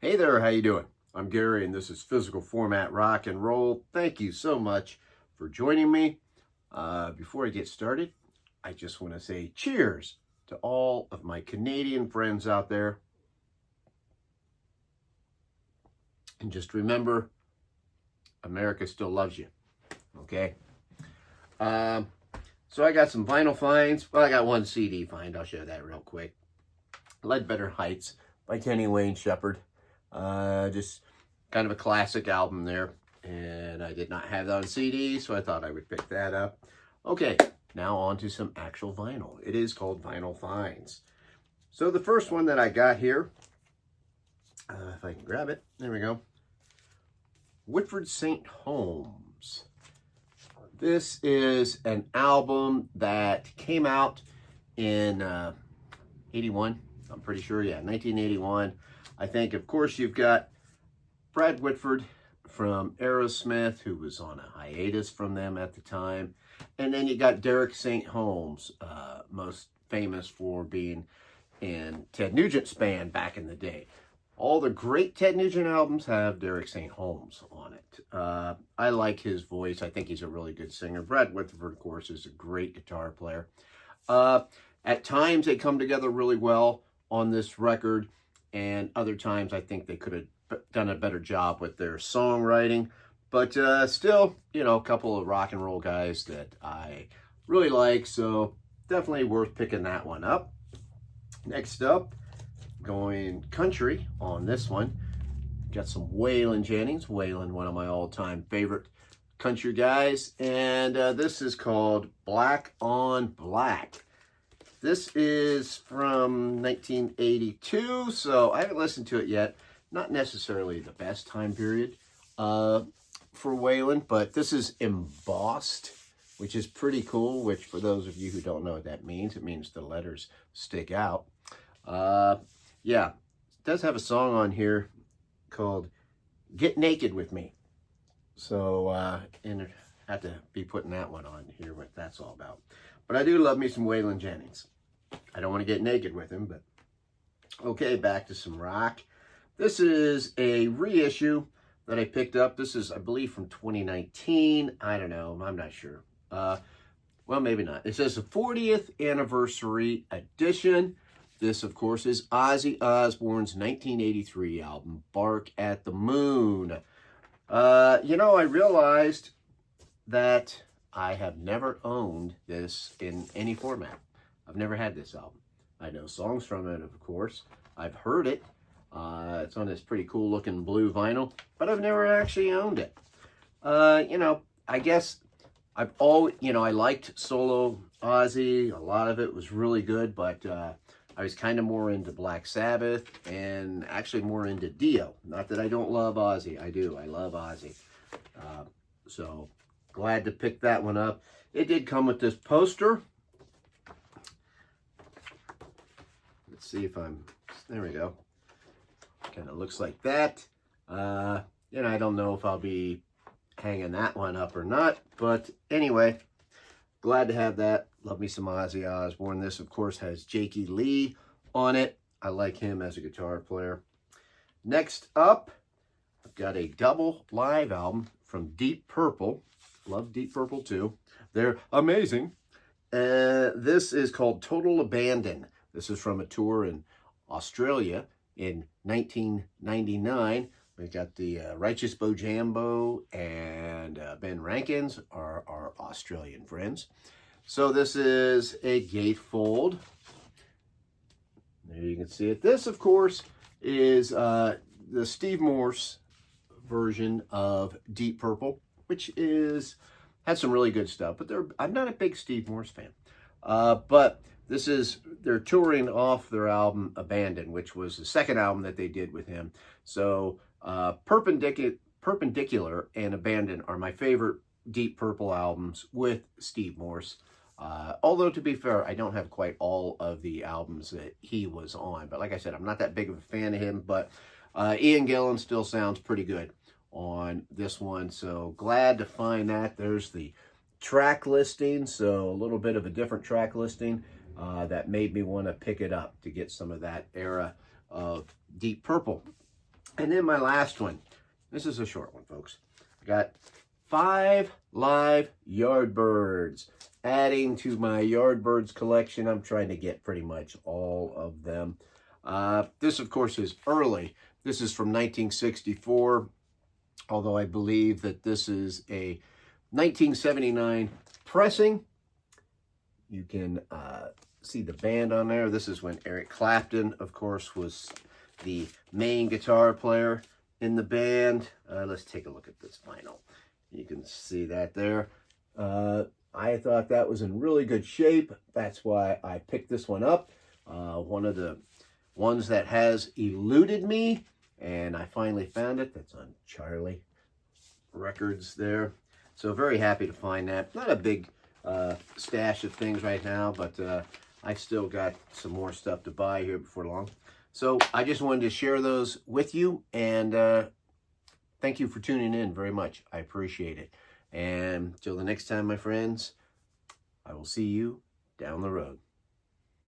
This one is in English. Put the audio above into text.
Hey there, how you doing? I'm Gary and this is Physical Format Rock and Roll. Thank you so much for joining me. Before I get started, I just want to say cheers to all of my Canadian friends out there. And just remember, America still loves you, okay? So I got some vinyl finds. Well, I got one CD find. I'll show that real quick. Ledbetter Heights by Kenny Wayne Shepherd. Just kind of a classic album there. And I did not have that on CD, so I thought I would pick that up. Okay, now on to some actual vinyl. It is called Vinyl Finds. So the first one that I got here, if I can grab it, there we go. Whitford St. Holmes. This is an album that came out in 81. I'm pretty sure, yeah, 1981. I think, of course, you've got Brad Whitford from Aerosmith, who was on a hiatus from them at the time. And then you got Derek St. Holmes, most famous for being in Ted Nugent's band back in the day. All the great Ted Nugent albums have Derek St. Holmes on it. I like his voice. I think he's a really good singer. Brad Whitford, of course, is a great guitar player. At times, they come together really well on this record. And other times, I think they could have done a better job with their songwriting. But still, you know, a couple of rock and roll guys that I really like. So definitely worth picking that one up. Next up, going country on this one. Got some Waylon Jennings. Waylon, one of my all-time favorite country guys. And this is called Black on Black. This is from 1982, so I haven't listened to it yet. Not necessarily the best time period for Waylon, but this is embossed, which is pretty cool, which for those of you who don't know what that means, it means the letters stick out. Yeah, it does have a song on here called Get Naked With Me. So, and I have to be putting that one on here, what that's all about. But I do love me some Waylon Jennings. I don't want to get naked with him, but okay, back to some rock. This is a reissue that I picked up. This is, I believe, from 2019. I don't know. I'm not sure. Well, maybe not. It says the 40th anniversary edition. This, of course, is Ozzy Osbourne's 1983 album, Bark at the Moon. You know, I realized that I have never owned this in any format. I've never had this album. I know songs from it, of course. I've heard it. It's on this pretty cool looking blue vinyl, but I've never actually owned it. You know, I guess I've always, you know, I liked solo Ozzy. A lot of it was really good, but I was kind of more into Black Sabbath and actually more into Dio. Not that I don't love Ozzy. I do. I love Ozzy. So glad to pick that one up. It did come with this poster. Let's see if there we go. Kind of looks like that. You know, I don't know if I'll be hanging that one up or not, but anyway, glad to have that. Love me some Ozzy Osbourne. This, of course, has Jakey Lee on it. I like him as a guitar player. Next up, I've got a double live album from Deep Purple. Love Deep Purple, too. They're amazing. This is called Total Abandon. This is from a tour in Australia in 1999. We've got the Righteous Bojambo and Ben Rankins, our Australian friends. So this is a gatefold. There you can see it. This, of course, is the Steve Morse version of Deep Purple, which had some really good stuff. But I'm not a big Steve Morse fan. But they're touring off their album Abandon, which was the second album that they did with him. So Perpendicular and Abandon are my favorite Deep Purple albums with Steve Morse. Although, to be fair, I don't have quite all of the albums that he was on. But like I said, I'm not that big of a fan of him. But Ian Gillan still sounds pretty good on this one. So glad to find that. There's the track listing. So a little bit of a different track listing that made me want to pick it up to get some of that era of Deep Purple. And then my last one. This is a short one, folks. I got 5 live Yardbirds. Adding to my Yardbirds collection. I'm trying to get pretty much all of them. This, of course, is early. This is from 1964, although I believe that this is a 1979 pressing. You can see the band on there. This is when Eric Clapton, of course, was the main guitar player in the band. Let's take a look at this vinyl. You can see that there. I thought that was in really good shape. That's why I picked this one up. One of the ones that has eluded me, and I finally found it. That's on Charlie Records there. So very happy to find that. Not a big stash of things right now, but I still got some more stuff to buy here before long. So I just wanted to share those with you, and thank you for tuning in very much. I appreciate it. And till the next time, my friends, I will see you down the road.